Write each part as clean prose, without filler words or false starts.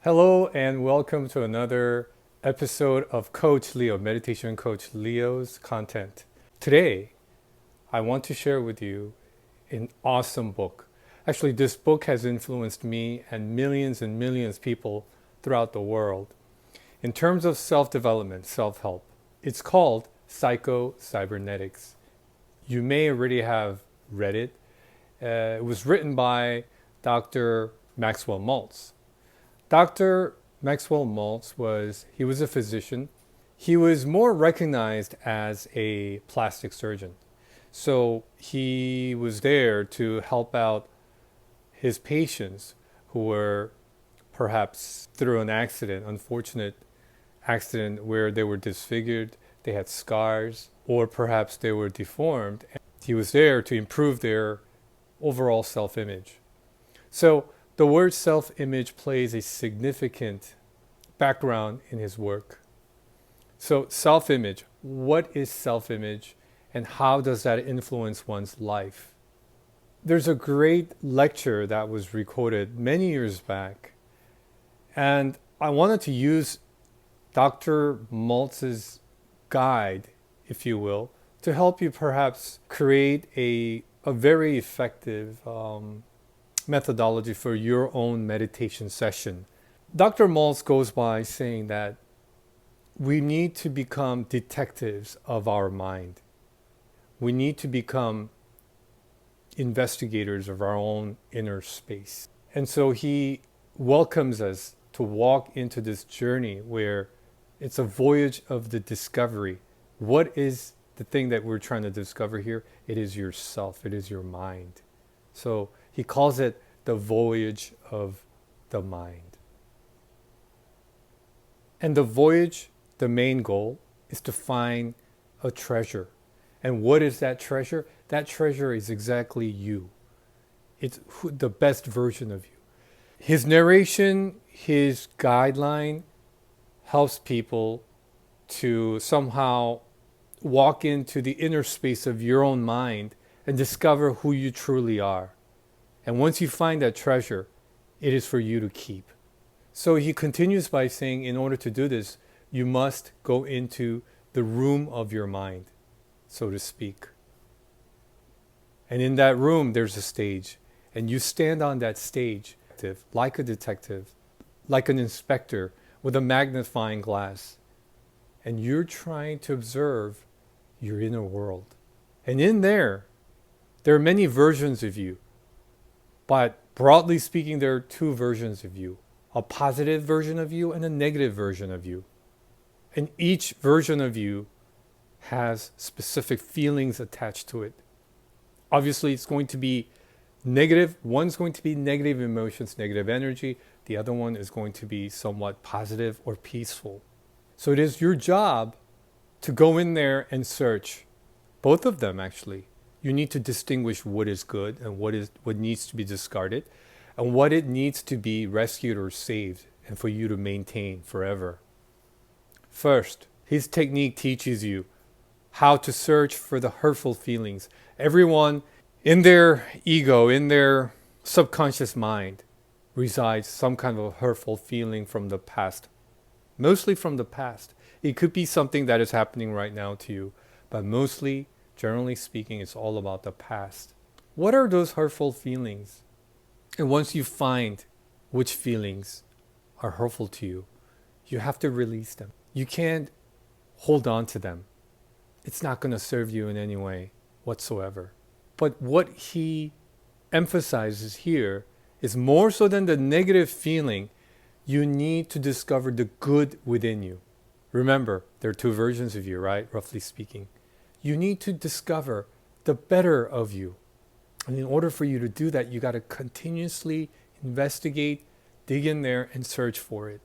Hello and welcome to another episode of Coach Leo, Meditation Coach Leo's content. Today, I want to share with you an awesome book. Actually, this book has influenced me and millions of people throughout the world. In terms of self-development, self-help, it's called Cybernetics. You may already have read it. It was written by Dr. Maxwell Maltz. Dr. Maxwell Maltz was a physician. He was more recognized as a plastic surgeon. So he was there to help out his patients who were perhaps through an accident, unfortunate accident where they were disfigured, they had scars, or perhaps they were deformed. He was there to improve their overall self-image. So the word self-image plays a significant background in his work. So self-image, what is self-image and how does that influence one's life? There's a great lecture that was recorded many years back, and I wanted to use Dr. Maltz's guide, if you will, to help you perhaps create a very effective methodology for your own meditation session. Dr. Maltz goes by saying that we need to become detectives of our mind. We need to become investigators of our own inner space. And so he welcomes us to walk into this journey where it's a voyage of the discovery. What is the thing that we're trying to discover here? It is yourself. It is your mind. So he calls it the voyage of the mind. And the voyage, the main goal, is to find a treasure. And what is that treasure? That treasure is exactly you. It's the best version of you. His narration, his guideline helps people to somehow walk into the inner space of your own mind and discover who you truly are. And once you find that treasure, it is for you to keep. So he continues by saying, in order to do this, you must go into the room of your mind, so to speak. And in that room, there's a stage. And you stand on that stage like a detective, like an inspector with a magnifying glass. And you're trying to observe your inner world. And in there are many versions of you. But broadly speaking, there are two versions of you. A positive version of you and a negative version of you. And each version of you has specific feelings attached to it. Obviously, it's going to be negative. One's going to be negative emotions, negative energy. The other one is going to be somewhat positive or peaceful. So it is your job to go in there and search. Both of them, actually. You need to distinguish what is good and what needs to be discarded and what it needs to be rescued or saved and for you to maintain forever. First, his technique teaches you how to search for the hurtful feelings. Everyone in their ego, in their subconscious mind, resides some kind of a hurtful feeling from the past. Mostly from the past. It could be something that is happening right now to you, but mostly, generally speaking, it's all about the past. What are those hurtful feelings? And once you find which feelings are hurtful to you, you have to release them. You can't hold on to them. It's not going to serve you in any way whatsoever. But what he emphasizes here is more so than the negative feeling, you need to discover the good within you. Remember, there are two versions of you, right? Roughly speaking. You need to discover the better of you. And in order for you to do that, you got to continuously investigate, dig in there, and search for it.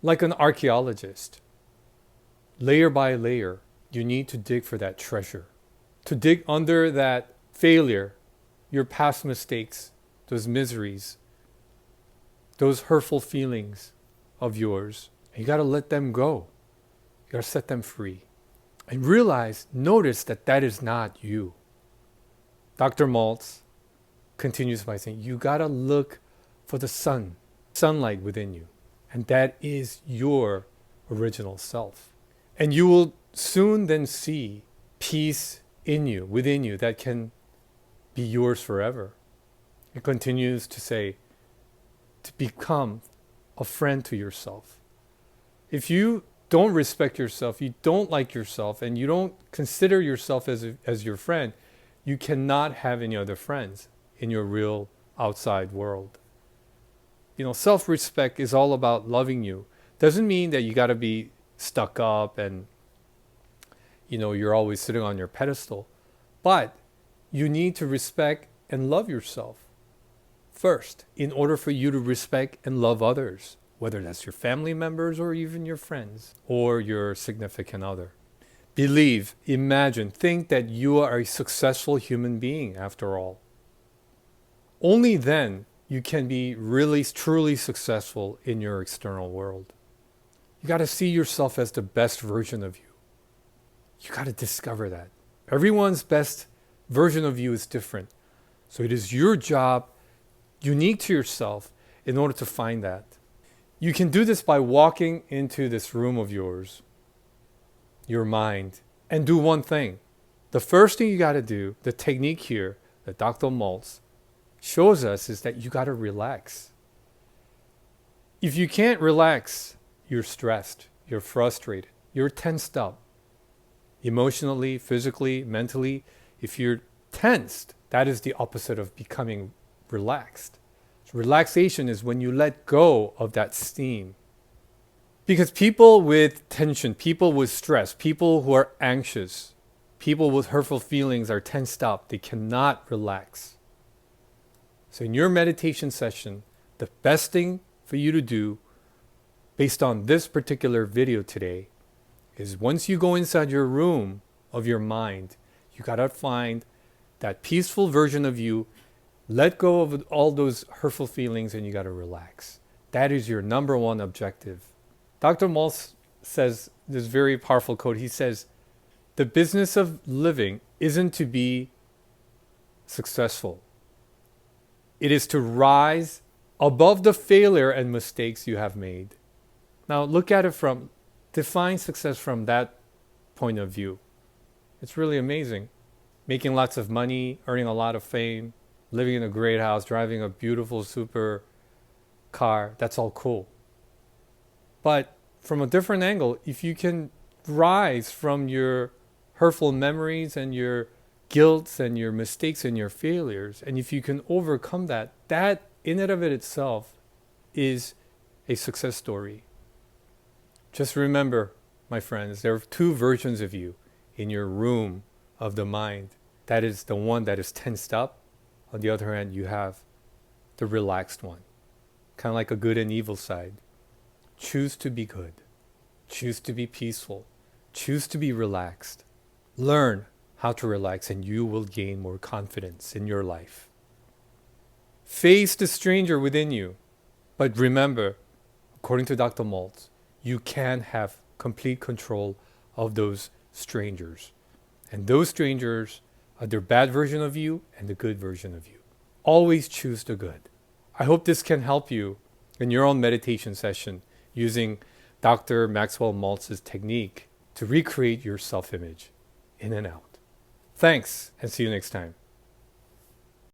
Like an archaeologist. Layer by layer, you need to dig for that treasure. To dig under that failure, your past mistakes, those miseries, those hurtful feelings of yours. You got to let them go. You got to set them free. And notice that that is not you. Dr. Maltz continues by saying, you got to look for the sunlight within you. And that is your original self. And you will soon then see peace in you, within you, that can be yours forever. It continues to say, to become a friend to yourself. If you don't respect yourself, you don't like yourself, and you don't consider yourself as your friend, you cannot have any other friends in your real outside world. Self-respect is all about loving you. Doesn't mean that you got to be stuck up and you're always sitting on your pedestal. But you need to respect and love yourself first in order for you to respect and love others, whether that's your family members or even your friends or your significant other. Believe, imagine, think that you are a successful human being after all. Only then you can be really, truly successful in your external world. You got to see yourself as the best version of you. You got to discover that. Everyone's best version of you is different. So it is your job, unique to yourself, in order to find that. You can do this by walking into this room of yours, your mind, and do one thing. The first thing you got to do, the technique here that Dr. Maltz shows us, is that you got to relax. If you can't relax, you're stressed, you're frustrated, you're tensed up. Emotionally, physically, mentally, if you're tensed, that is the opposite of becoming relaxed. So relaxation is when you let go of that steam. Because people with tension, people with stress, people who are anxious, people with hurtful feelings are tensed up. They cannot relax. So in your meditation session, the best thing for you to do, based on this particular video today, is once you go inside your room of your mind, you got to find that peaceful version of you, let go of all those hurtful feelings, and you got to relax. That is your number one objective. Dr. Maltz says this very powerful quote. He says, the business of living isn't to be successful. It is to rise above the failure and mistakes you have made. Now look at it define success from that point of view. It's really amazing. Making lots of money, earning a lot of fame, living in a great house, driving a beautiful super car, that's all cool. But from a different angle, if you can rise from your hurtful memories and your guilt and your mistakes and your failures, and if you can overcome that, that in and of itself is a success story. Just remember, my friends, there are two versions of you in your room of the mind. That is the one that is tensed up. On the other hand, you have the relaxed one. Kind of like a good and evil side. Choose to be good. Choose to be peaceful. Choose to be relaxed. Learn how to relax, and you will gain more confidence in your life. Face the stranger within you. But remember, according to Dr. Maltz, you can have complete control of those strangers. And those strangers are the bad version of you and the good version of you. Always choose the good. I hope this can help you in your own meditation session using Dr. Maxwell Maltz's technique to recreate your self-image in and out. Thanks, and see you next time.